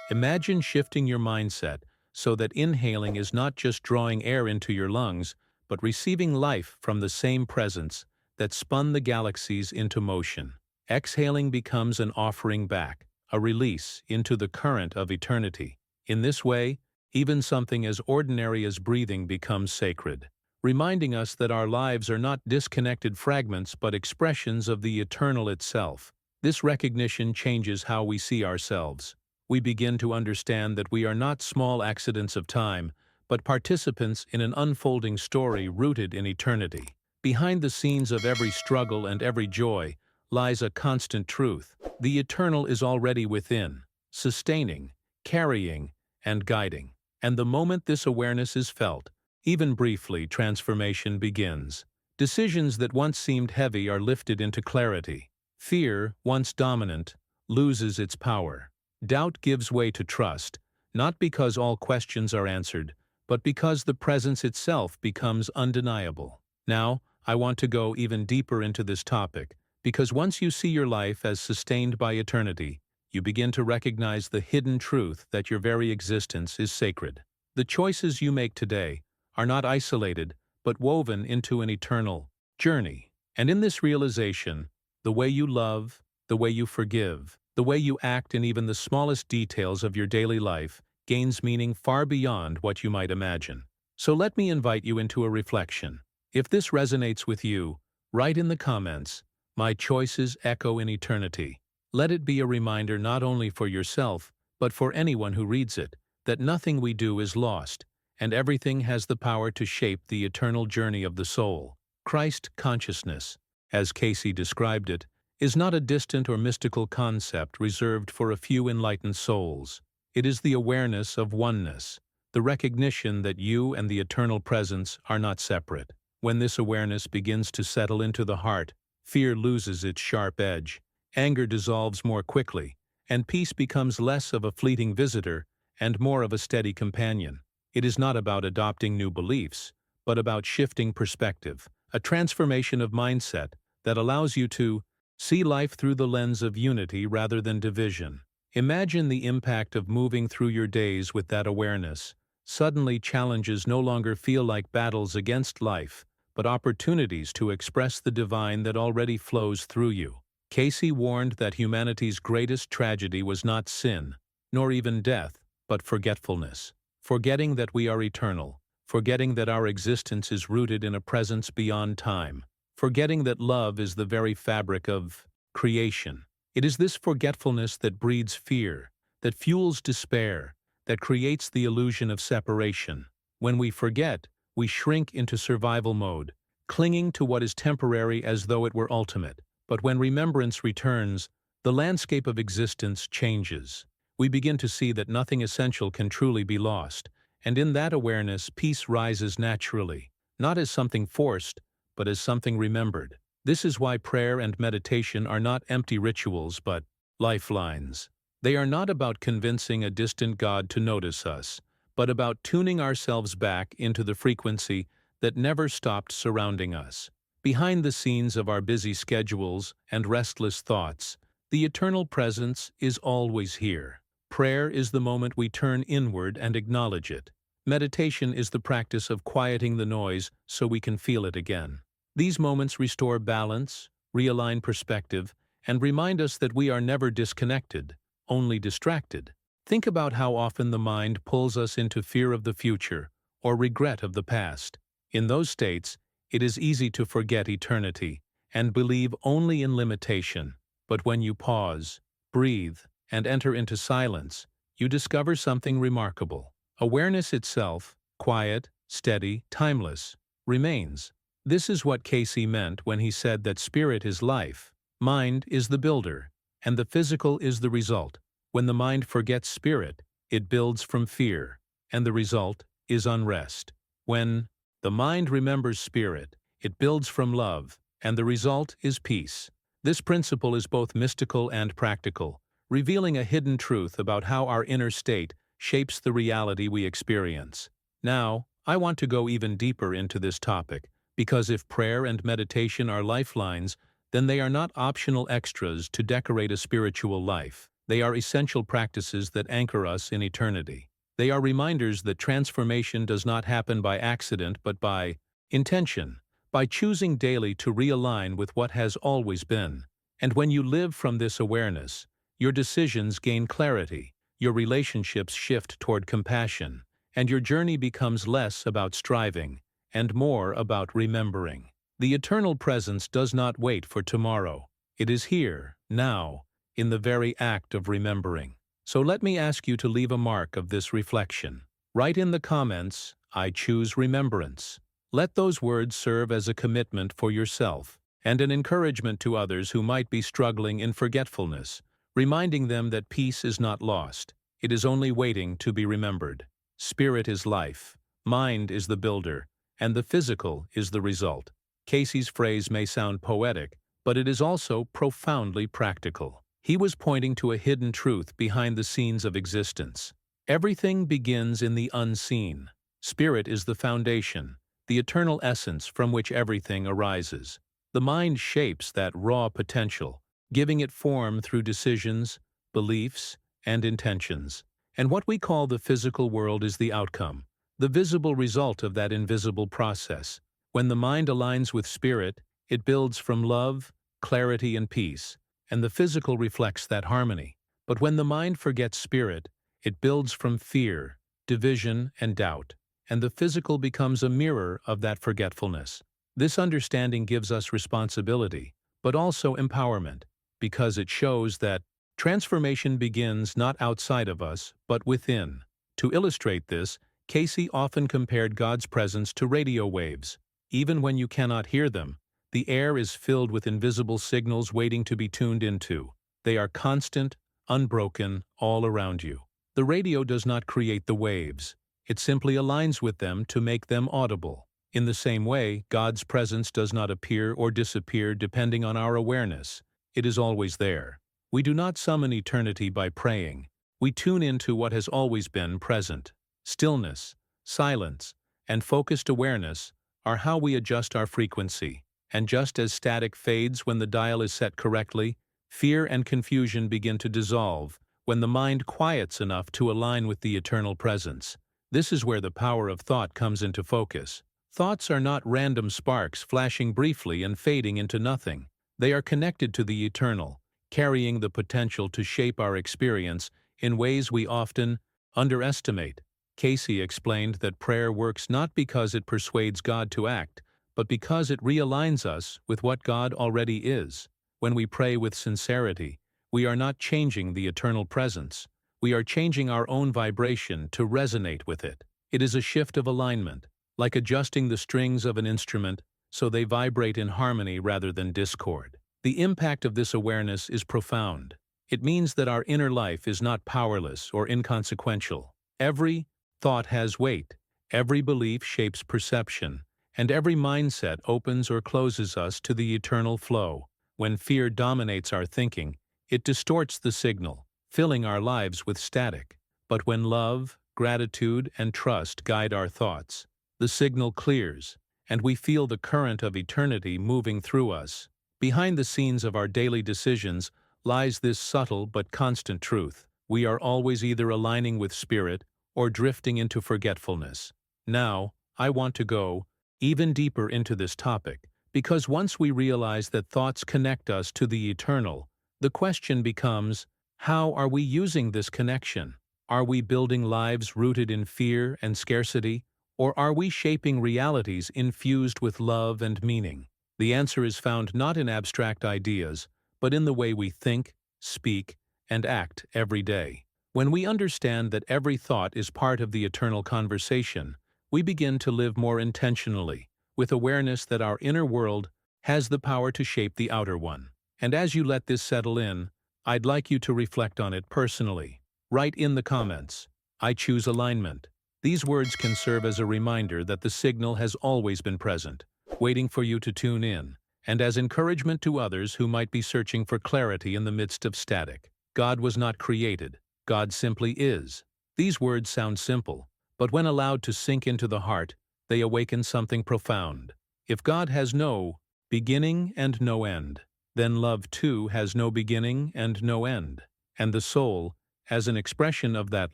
[SPEAKER 1] Imagine shifting your mindset so that inhaling is not just drawing air into your lungs, but receiving life from the same presence that spun the galaxies into motion. Exhaling becomes an offering back, a release into the current of eternity. In this way, even something as ordinary as breathing becomes sacred, reminding us that our lives are not disconnected fragments but expressions of the eternal itself. This recognition changes how we see ourselves. we begin to understand that we are not small accidents of time, but participants in an unfolding story rooted in eternity. Behind the scenes of every struggle and every joy lies a constant truth. The eternal is already within, sustaining, carrying, and guiding. And the moment this awareness is felt, even briefly, transformation begins. Decisions that once seemed heavy are lifted into clarity. Fear, once dominant, loses its power. Doubt gives way to trust, not because all questions are answered, but because the presence itself becomes undeniable. Now, I want to go even deeper into this topic, because once you see your life as sustained by eternity, you begin to recognize the hidden truth that your very existence is sacred. The choices you make today are not isolated, but woven into an eternal journey. And in this realization, the way you love, the way you forgive, the way you act in even the smallest details of your daily life gains meaning far beyond what you might imagine. So let me invite you into a reflection. If this resonates with you, write in the comments, "My choices echo in eternity." Let it be a reminder not only for yourself, but for anyone who reads it, that nothing we do is lost, and everything has the power to shape the eternal journey of the soul. Christ consciousness, as Cayce described it, is not a distant or mystical concept reserved for a few enlightened souls. It is the awareness of oneness, the recognition that you and the eternal presence are not separate. When this awareness begins to settle into the heart, fear loses its sharp edge, anger dissolves more quickly, and peace becomes less of a fleeting visitor and more of a steady companion. It is not about adopting new beliefs, but about shifting perspective, a transformation of mindset that allows you to see life through the lens of unity rather than division. Imagine the impact of moving through your days with that awareness. Suddenly, challenges no longer feel like battles against life, but opportunities to express the divine that already flows through you. Cayce warned that humanity's greatest tragedy was not sin, nor even death, but forgetfulness. Forgetting that we are eternal, forgetting that our existence is rooted in a presence beyond time, forgetting that love is the very fabric of creation. It is this forgetfulness that breeds fear, that fuels despair, that creates the illusion of separation. When we forget, we shrink into survival mode, clinging to what is temporary as though it were ultimate. But when remembrance returns, the landscape of existence changes. We begin to see that nothing essential can truly be lost, and in that awareness, peace rises naturally, not as something forced, but as something remembered. This is why prayer and meditation are not empty rituals, but lifelines. They are not about convincing a distant God to notice us, but about tuning ourselves back into the frequency that never stopped surrounding us. Behind the scenes of our busy schedules and restless thoughts, the eternal presence is always here. Prayer is the moment we turn inward and acknowledge it. Meditation is the practice of quieting the noise so we can feel it again. These moments restore balance, realign perspective, and remind us that we are never disconnected, only distracted. Think about how often the mind pulls us into fear of the future or regret of the past. In those states, it is easy to forget eternity and believe only in limitation. But when you pause, breathe, and enter into silence, you discover something remarkable. Awareness itself, quiet, steady, timeless, remains. This is what Cayce meant when he said that spirit is life, mind is the builder, and the physical is the result. When the mind forgets spirit, it builds from fear, and the result is unrest. When the mind remembers spirit, it builds from love, and the result is peace. This principle is both mystical and practical, revealing a hidden truth about how our inner state shapes the reality we experience. Now, I want to go even deeper into this topic, because if prayer and meditation are lifelines, then they are not optional extras to decorate a spiritual life. They are essential practices that anchor us in eternity. They are reminders that transformation does not happen by accident but by intention, by choosing daily to realign with what has always been. And when you live from this awareness, your decisions gain clarity, your relationships shift toward compassion, and your journey becomes less about striving and more about remembering. The eternal presence does not wait for tomorrow. It is here, now, in the very act of remembering. So let me ask you to leave a mark of this reflection. Write in the comments, "I choose remembrance." Let those words serve as a commitment for yourself and an encouragement to others who might be struggling in forgetfulness, reminding them that peace is not lost. It is only waiting to be remembered. Spirit is life, mind is the builder, and the physical is the result. Cayce's phrase may sound poetic, but it is also profoundly practical. He was pointing to a hidden truth behind the scenes of existence. Everything begins in the unseen. Spirit is the foundation, the eternal essence from which everything arises. The mind shapes that raw potential, giving it form through decisions, beliefs, and intentions. And what we call the physical world is the outcome, the visible result of that invisible process. When the mind aligns with spirit, it builds from love, clarity, and peace, and the physical reflects that harmony. But when the mind forgets spirit, it builds from fear, division, and doubt, and the physical becomes a mirror of that forgetfulness. This understanding gives us responsibility, but also empowerment, because it shows that transformation begins not outside of us, but within. To illustrate this, Cayce often compared God's presence to radio waves. Even when you cannot hear them, the air is filled with invisible signals waiting to be tuned into. They are constant, unbroken, all around you. The radio does not create the waves. It simply aligns with them to make them audible. In the same way, God's presence does not appear or disappear depending on our awareness. It is always there. We do not summon eternity by praying. We tune into what has always been present. Stillness, silence, and focused awareness are how we adjust our frequency. And just as static fades when the dial is set correctly, fear and confusion begin to dissolve when the mind quiets enough to align with the eternal presence. This is where the power of thought comes into focus. Thoughts are not random sparks flashing briefly and fading into nothing. They are connected to the eternal, carrying the potential to shape our experience in ways we often underestimate. Cayce explained that prayer works not because it persuades God to act, but because it realigns us with what God already is. When we pray with sincerity, we are not changing the eternal presence. We are changing our own vibration to resonate with it. It is a shift of alignment, like adjusting the strings of an instrument so they vibrate in harmony rather than discord. The impact of this awareness is profound. It means that our inner life is not powerless or inconsequential. Every thought has weight, every belief shapes perception, and every mindset opens or closes us to the eternal flow. When fear dominates our thinking, it distorts the signal, filling our lives with static. But when love, gratitude, and trust guide our thoughts, the signal clears, and we feel the current of eternity moving through us. Behind the scenes of our daily decisions lies this subtle but constant truth. We are always either aligning with spirit or drifting into forgetfulness. Now, I want to go even deeper into this topic, because once we realize that thoughts connect us to the eternal, the question becomes, how are we using this connection? Are we building lives rooted in fear and scarcity, or are we shaping realities infused with love and meaning? The answer is found not in abstract ideas, but in the way we think, speak, and act every day. When we understand that every thought is part of the eternal conversation, we begin to live more intentionally, with awareness that our inner world has the power to shape the outer one. And as you let this settle in, I'd like you to reflect on it personally. Write in the comments, "I choose alignment." These words can serve as a reminder that the signal has always been present, waiting for you to tune in, and as encouragement to others who might be searching for clarity in the midst of static. God was not created. God simply is. These words sound simple, but when allowed to sink into the heart, they awaken something profound. If God has no beginning and no end, then love too has no beginning and no end, and the soul, as an expression of that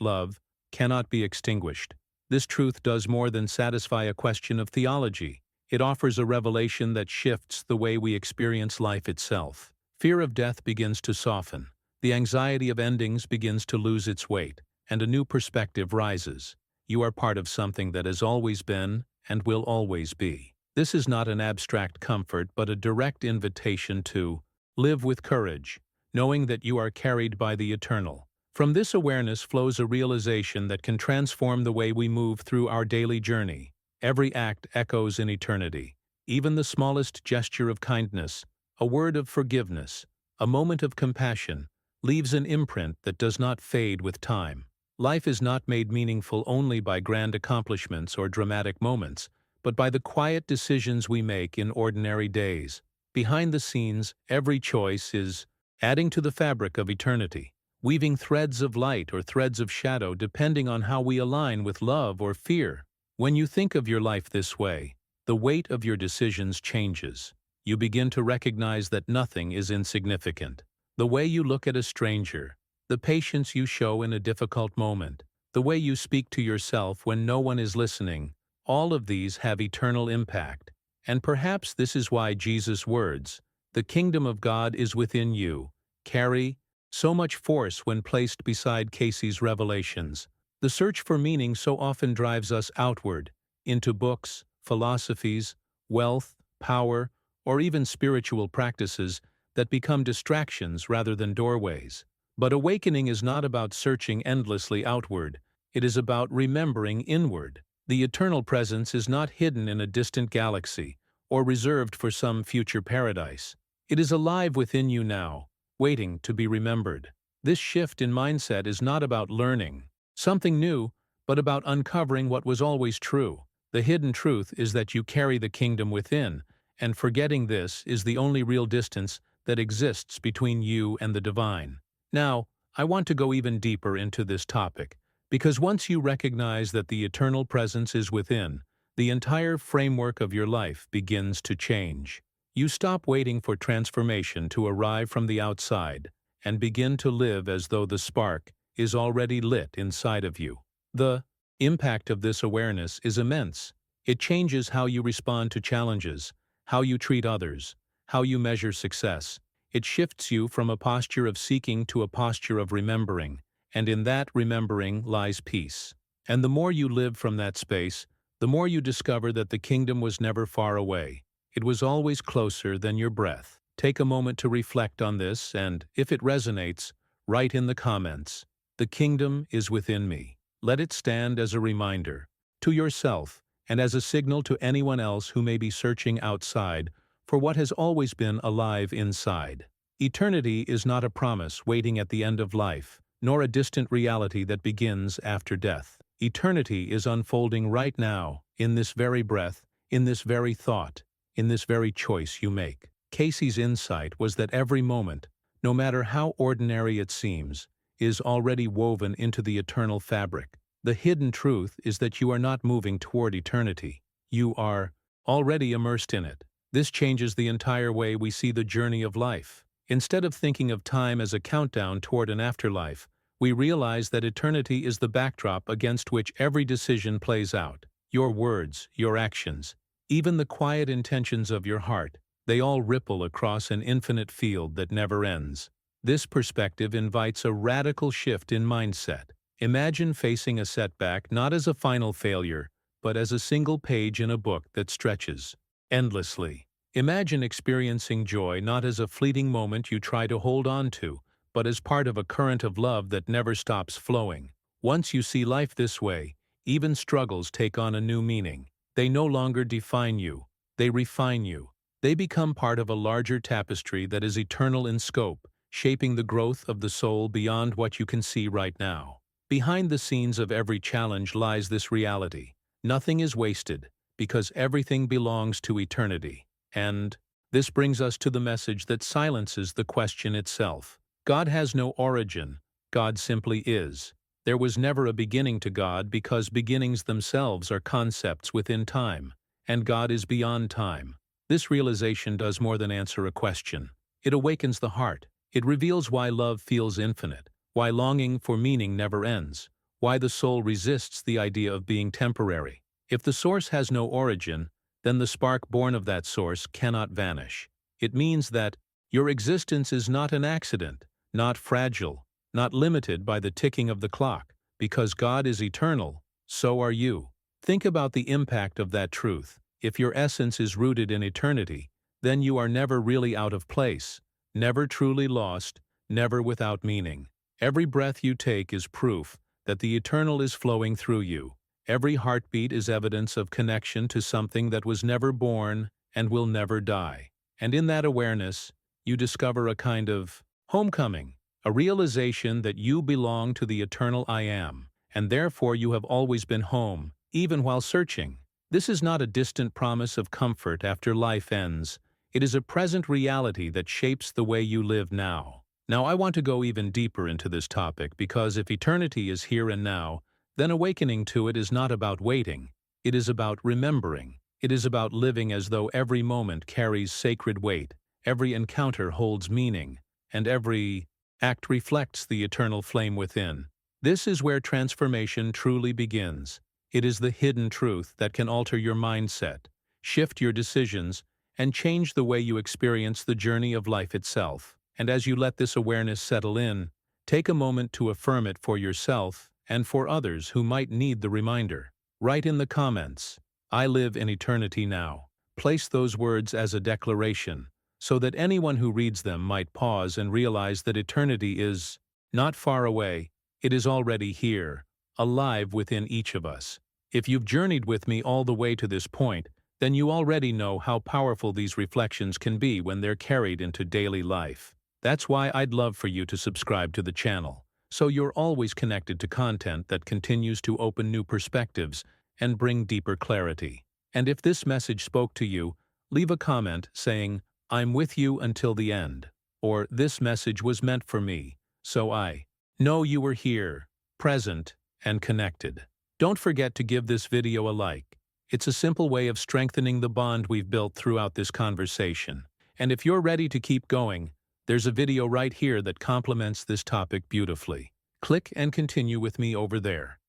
[SPEAKER 1] love, cannot be extinguished. This truth does more than satisfy a question of theology. It offers a revelation that shifts the way we experience life itself. Fear of death begins to soften. The anxiety of endings begins to lose its weight, and a new perspective rises. You are part of something that has always been and will always be. This is not an abstract comfort, but a direct invitation to live with courage, knowing that you are carried by the eternal. From this awareness flows a realization that can transform the way we move through our daily journey. Every act echoes in eternity. Even the smallest gesture of kindness, a word of forgiveness, a moment of compassion, leaves an imprint that does not fade with time. Life is not made meaningful only by grand accomplishments or dramatic moments, but by the quiet decisions we make in ordinary days. Behind the scenes, every choice is adding to the fabric of eternity, weaving threads of light or threads of shadow depending on how we align with love or fear. When you think of your life this way, the weight of your decisions changes. You begin to recognize that nothing is insignificant. The way you look at a stranger, the patience you show in a difficult moment, the way you speak to yourself when no one is listening, all of these have eternal impact. And perhaps this is why Jesus' words, "The kingdom of God is within you," carry so much force when placed beside Cayce's revelations. The search for meaning so often drives us outward, into books, philosophies, wealth, power, or even spiritual practices that become distractions rather than doorways. But awakening is not about searching endlessly outward, it is about remembering inward. The eternal presence is not hidden in a distant galaxy, or reserved for some future paradise. It is alive within you now, waiting to be remembered. This shift in mindset is not about learning something new, but about uncovering what was always true. The hidden truth is that you carry the kingdom within, and forgetting this is the only real distance that exists between you and the divine. Now, I want to go even deeper into this topic, because once you recognize that the eternal presence is within, the entire framework of your life begins to change. You stop waiting for transformation to arrive from the outside and begin to live as though the spark is already lit inside of you. The impact of this awareness is immense. It changes how you respond to challenges, how you treat others, how you measure success. It shifts you from a posture of seeking to a posture of remembering, and in that remembering lies peace. And the more you live from that space, the more you discover that the kingdom was never far away. It was always closer than your breath. Take a moment to reflect on this, and, if it resonates, write in the comments, "The kingdom is within me." Let it stand as a reminder to yourself and as a signal to anyone else who may be searching outside for what has always been alive inside. Eternity is not a promise waiting at the end of life, nor a distant reality that begins after death. Eternity is unfolding right now, in this very breath, in this very thought, in this very choice you make. Cayce's insight was that every moment, no matter how ordinary it seems, is already woven into the eternal fabric. The hidden truth is that you are not moving toward eternity. You are already immersed in it. This changes the entire way we see the journey of life. Instead of thinking of time as a countdown toward an afterlife, we realize that eternity is the backdrop against which every decision plays out. Your words, your actions, even the quiet intentions of your heart, they all ripple across an infinite field that never ends. This perspective invites a radical shift in mindset. Imagine facing a setback not as a final failure, but as a single page in a book that stretches endlessly. Imagine experiencing joy not as a fleeting moment you try to hold on to, but as part of a current of love that never stops flowing. Once you see life this way, even struggles take on a new meaning. They no longer define you, they refine you. They become part of a larger tapestry that is eternal in scope, shaping the growth of the soul beyond what you can see right now. Behind the scenes of every challenge lies this reality. Nothing is wasted, because everything belongs to eternity. And this brings us to the message that silences the question itself. God has no origin, God simply is. There was never a beginning to God because beginnings themselves are concepts within time, and God is beyond time. This realization does more than answer a question. It awakens the heart. It reveals why love feels infinite, why longing for meaning never ends, why the soul resists the idea of being temporary. If the source has no origin, then the spark born of that source cannot vanish. It means that your existence is not an accident, not fragile, not limited by the ticking of the clock. Because God is eternal, so are you. Think about the impact of that truth. If your essence is rooted in eternity, then you are never really out of place, never truly lost, never without meaning. Every breath you take is proof that the eternal is flowing through you. Every heartbeat is evidence of connection to something that was never born and will never die. And in that awareness, you discover a kind of homecoming, a realization that you belong to the eternal I Am, and therefore you have always been home, even while searching. This is not a distant promise of comfort after life ends. It is a present reality that shapes the way you live now. Now, I want to go even deeper into this topic because if eternity is here and now, then awakening to it is not about waiting. It is about remembering. It is about living as though every moment carries sacred weight, every encounter holds meaning, and every act reflects the eternal flame within. This is where transformation truly begins. It is the hidden truth that can alter your mindset, shift your decisions, and change the way you experience the journey of life itself. And as you let this awareness settle in, take a moment to affirm it for yourself and for others who might need the reminder. Write in the comments, "I live in eternity now." Place those words as a declaration, so that anyone who reads them might pause and realize that eternity is not far away, it is already here, alive within each of us. If you've journeyed with me all the way to this point, then you already know how powerful these reflections can be when they're carried into daily life. That's why I'd love for you to subscribe to the channel, so you're always connected to content that continues to open new perspectives and bring deeper clarity. And if this message spoke to you, leave a comment saying, "I'm with you until the end," or "This message was meant for me, so I know you were here, present, and connected." Don't forget to give this video a like. It's a simple way of strengthening the bond we've built throughout this conversation. And if you're ready to keep going, there's a video right here that complements this topic beautifully. Click and continue with me over there.